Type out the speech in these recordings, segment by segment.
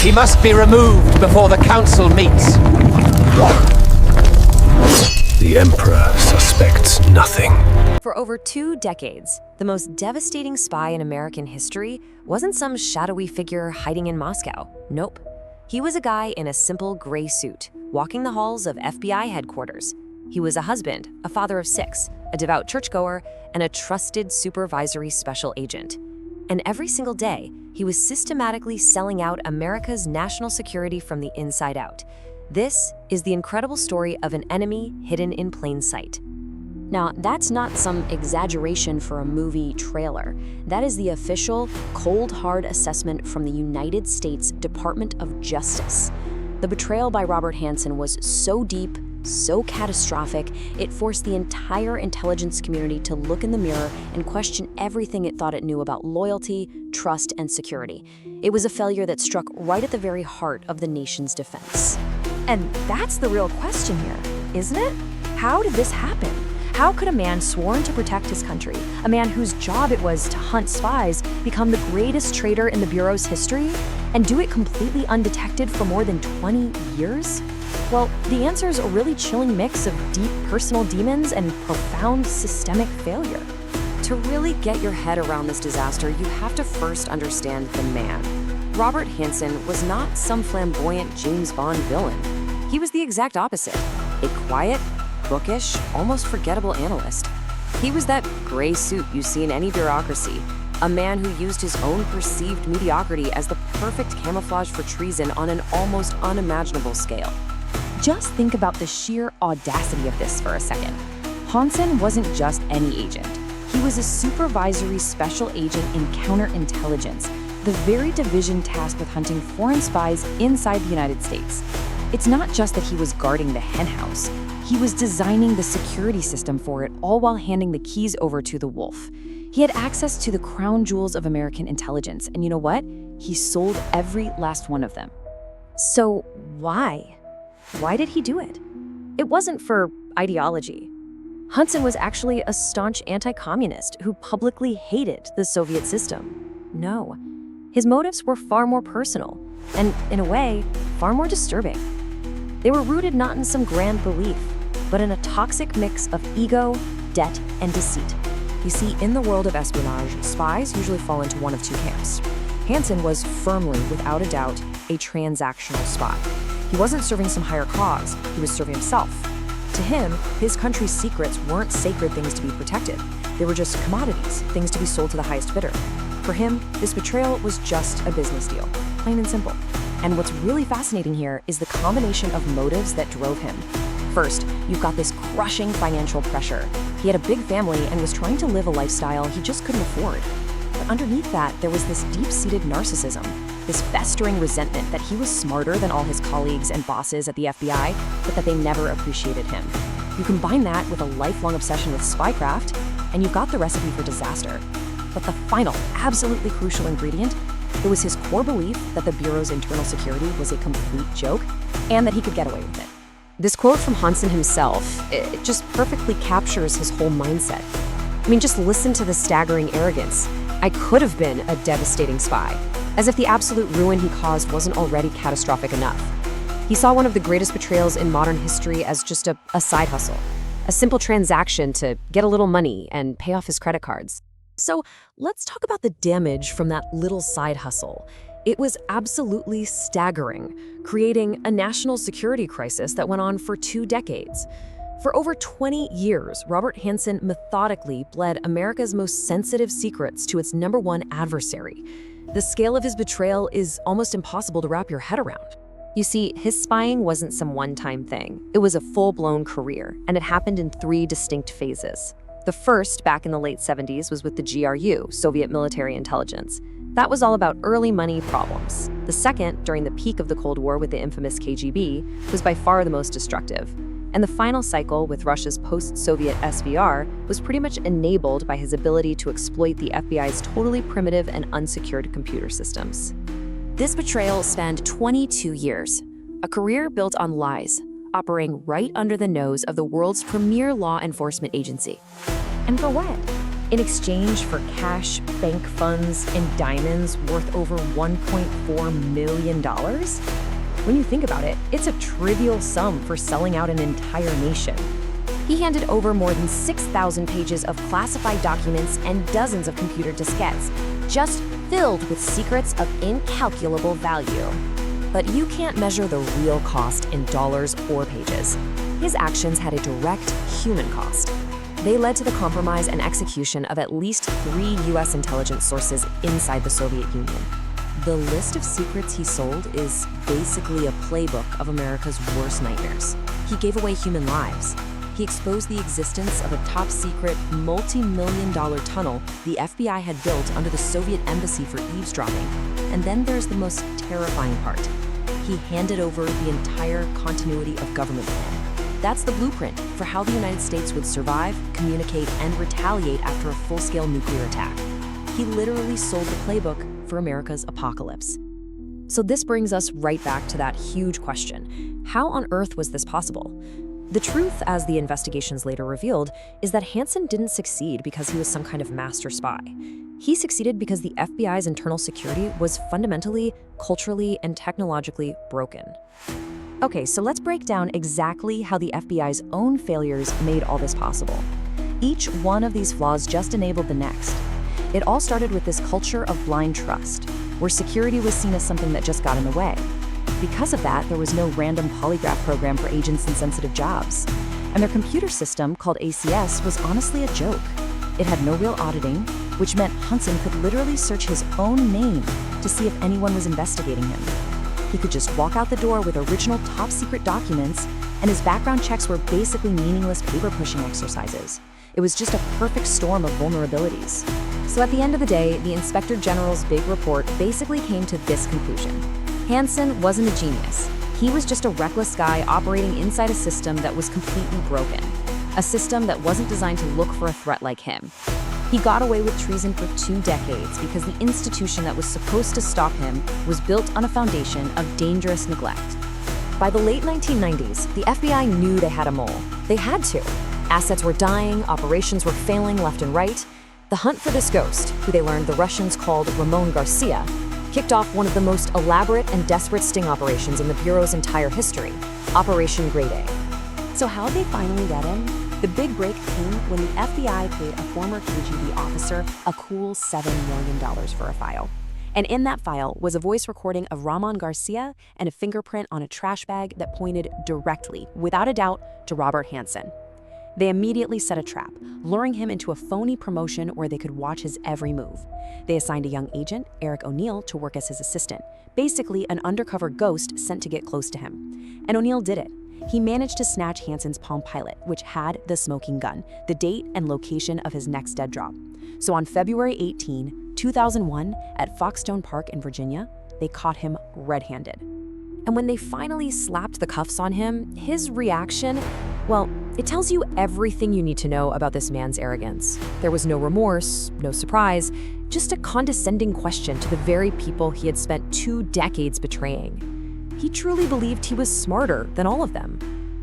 He must be removed before the council meets. The Emperor suspects nothing. For over 2 decades, the most devastating spy in American history wasn't some shadowy figure hiding in Moscow. Nope. He was a guy in a simple gray suit, walking the halls of FBI headquarters. He was a husband, a father of 6, a devout churchgoer, and a trusted supervisory special agent. And every single day, he was systematically selling out America's national security from the inside out. This is the incredible story of an enemy hidden in plain sight. Now, that's not some exaggeration for a movie trailer. That is the official, cold, hard assessment from the United States Department of Justice. The betrayal by Robert Hanssen was so deep, so catastrophic, it forced the entire intelligence community to look in the mirror and question everything it thought it knew about loyalty, trust, and security. It was a failure that struck right at the very heart of the nation's defense. And that's the real question here, isn't it? How did this happen? How could a man sworn to protect his country, a man whose job it was to hunt spies, become the greatest traitor in the Bureau's history, and do it completely undetected for more than 20 years? Well, the answer is a really chilling mix of deep personal demons and profound systemic failure. To really get your head around this disaster, you have to first understand the man. Robert Hanssen was not some flamboyant James Bond villain. He was the exact opposite, a quiet, bookish, almost forgettable analyst. He was that gray suit you see in any bureaucracy, a man who used his own perceived mediocrity as the perfect camouflage for treason on an almost unimaginable scale. Just think about the sheer audacity of this for a second. Hanssen wasn't just any agent. He was a supervisory special agent in counterintelligence, the very division tasked with hunting foreign spies inside the United States. It's not just that he was guarding the henhouse. He was designing the security system for it, all while handing the keys over to the wolf. He had access to the crown jewels of American intelligence, and you know what? He sold every last one of them. So why? Why did he do it? It wasn't for ideology. Hanssen was actually a staunch anti-communist who publicly hated the Soviet system. No, his motives were far more personal, and in a way, far more disturbing. They were rooted not in some grand belief, but in a toxic mix of ego, debt, and deceit. You see, in the world of espionage, spies usually fall into one of 2 camps. Hanssen was firmly, without a doubt, a transactional spy. He wasn't serving some higher cause, he was serving himself. To him, his country's secrets weren't sacred things to be protected. They were just commodities, things to be sold to the highest bidder. For him, this betrayal was just a business deal, plain and simple. And what's really fascinating here is the combination of motives that drove him. First, you've got this crushing financial pressure. He had a big family and was trying to live a lifestyle he just couldn't afford. But underneath that, there was this deep-seated narcissism, this festering resentment that he was smarter than all his colleagues and bosses at the FBI, but that they never appreciated him. You combine that with a lifelong obsession with spycraft, and you've got the recipe for disaster. But the final, absolutely crucial ingredient, it was his core belief that the Bureau's internal security was a complete joke, and that he could get away with it. This quote from Hanssen himself, it just perfectly captures his whole mindset. I mean, just listen to the staggering arrogance. I could have been a devastating spy, as if the absolute ruin he caused wasn't already catastrophic enough. He saw one of the greatest betrayals in modern history as just a side hustle, a simple transaction to get a little money and pay off his credit cards. So let's talk about the damage from that little side hustle. It was absolutely staggering, creating a national security crisis that went on for 2 decades. For over 20 years, Robert Hanssen methodically bled America's most sensitive secrets to its #1 adversary. The scale of his betrayal is almost impossible to wrap your head around. You see, his spying wasn't some one-time thing. It was a full-blown career, and it happened in 3 distinct phases. The first, back in the late 70s, was with the GRU, Soviet Military Intelligence. That was all about early money problems. The second, during the peak of the Cold War with the infamous KGB, was by far the most destructive. And the final cycle, with Russia's post-Soviet SVR, was pretty much enabled by his ability to exploit the FBI's totally primitive and unsecured computer systems. This betrayal spanned 22 years, a career built on lies, operating right under the nose of the world's premier law enforcement agency. And for what? in exchange for cash, bank funds, and diamonds worth over $1.4 million? When you think about it, it's a trivial sum for selling out an entire nation. He handed over more than 6,000 pages of classified documents and dozens of computer diskettes, just filled with secrets of incalculable value. But you can't measure the real cost in dollars or pages. His actions had a direct human cost. They led to the compromise and execution of at least 3 U.S. intelligence sources inside the Soviet Union. The list of secrets he sold is basically a playbook of America's worst nightmares. He gave away human lives. He exposed the existence of a top-secret, multi-million-dollar tunnel the FBI had built under the Soviet embassy for eavesdropping. And then there's the most terrifying part. He handed over the entire continuity of government plan. That's the blueprint for how the United States would survive, communicate, and retaliate after a full-scale nuclear attack. He literally sold the playbook for America's apocalypse. So this brings us right back to that huge question. How on earth was this possible? The truth, as the investigations later revealed, is that Hanssen didn't succeed because he was some kind of master spy. He succeeded because the FBI's internal security was fundamentally, culturally, and technologically broken. Okay, so let's break down exactly how the FBI's own failures made all this possible. Each one of these flaws just enabled the next. It all started with this culture of blind trust, where security was seen as something that just got in the way. Because of that, there was no random polygraph program for agents in sensitive jobs. And their computer system, called ACS, was honestly a joke. It had no real auditing, which meant Hanssen could literally search his own name to see if anyone was investigating him. He could just walk out the door with original top-secret documents, and his background checks were basically meaningless paper-pushing exercises. It was just a perfect storm of vulnerabilities. So at the end of the day, the Inspector General's big report basically came to this conclusion. Hanssen wasn't a genius. He was just a reckless guy operating inside a system that was completely broken. A system that wasn't designed to look for a threat like him. He got away with treason for 2 decades because the institution that was supposed to stop him was built on a foundation of dangerous neglect. By the late 1990s, the FBI knew they had a mole. They had to. Assets were dying, operations were failing left and right. The hunt for this ghost, who they learned the Russians called Ramon Garcia, kicked off one of the most elaborate and desperate sting operations in the Bureau's entire history, Operation Grade A. So how'd they finally get him? The big break came when the FBI paid a former KGB officer a cool $7 million for a file. And in that file was a voice recording of Ramon Garcia and a fingerprint on a trash bag that pointed directly, without a doubt, to Robert Hanssen. They immediately set a trap, luring him into a phony promotion where they could watch his every move. They assigned a young agent, Eric O'Neill, to work as his assistant, basically an undercover ghost sent to get close to him. And O'Neill did it. He managed to snatch Hanssen's Palm Pilot, which had the smoking gun, the date and location of his next dead drop. So on February 18, 2001, at Foxstone Park in Virginia, they caught him red-handed. And when they finally slapped the cuffs on him, his reaction, well, it tells you everything you need to know about this man's arrogance. There was no remorse, no surprise, just a condescending question to the very people he had spent 2 decades betraying. He truly believed he was smarter than all of them.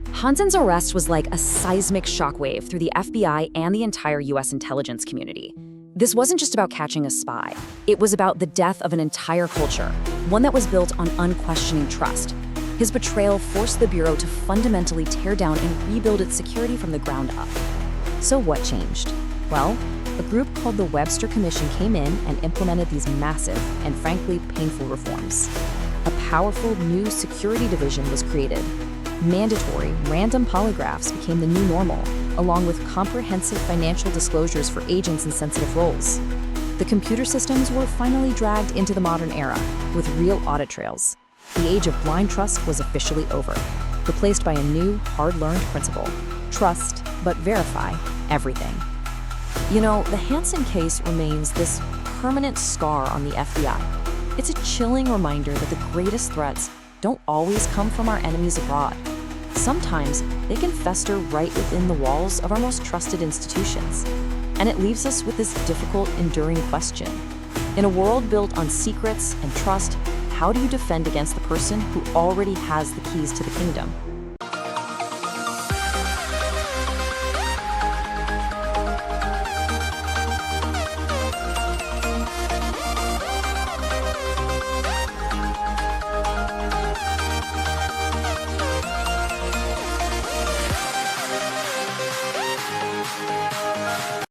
Hanssen's arrest was like a seismic shockwave through the FBI and the entire US intelligence community. This wasn't just about catching a spy. It was about the death of an entire culture, one that was built on unquestioning trust. His betrayal forced the Bureau to fundamentally tear down and rebuild its security from the ground up. So what changed? Well, a group called the Webster Commission came in and implemented these massive and frankly painful reforms. A powerful new security division was created. Mandatory, random polygraphs became the new normal, along with comprehensive financial disclosures for agents in sensitive roles. The computer systems were finally dragged into the modern era, with real audit trails. The age of blind trust was officially over, replaced by a new, hard-learned principle: trust, but verify everything. You know, the Hanssen case remains this permanent scar on the FBI. It's a chilling reminder that the greatest threats don't always come from our enemies abroad. Sometimes they can fester right within the walls of our most trusted institutions. And it leaves us with this difficult, enduring question. In a world built on secrets and trust, how do you defend against the person who already has the keys to the kingdom?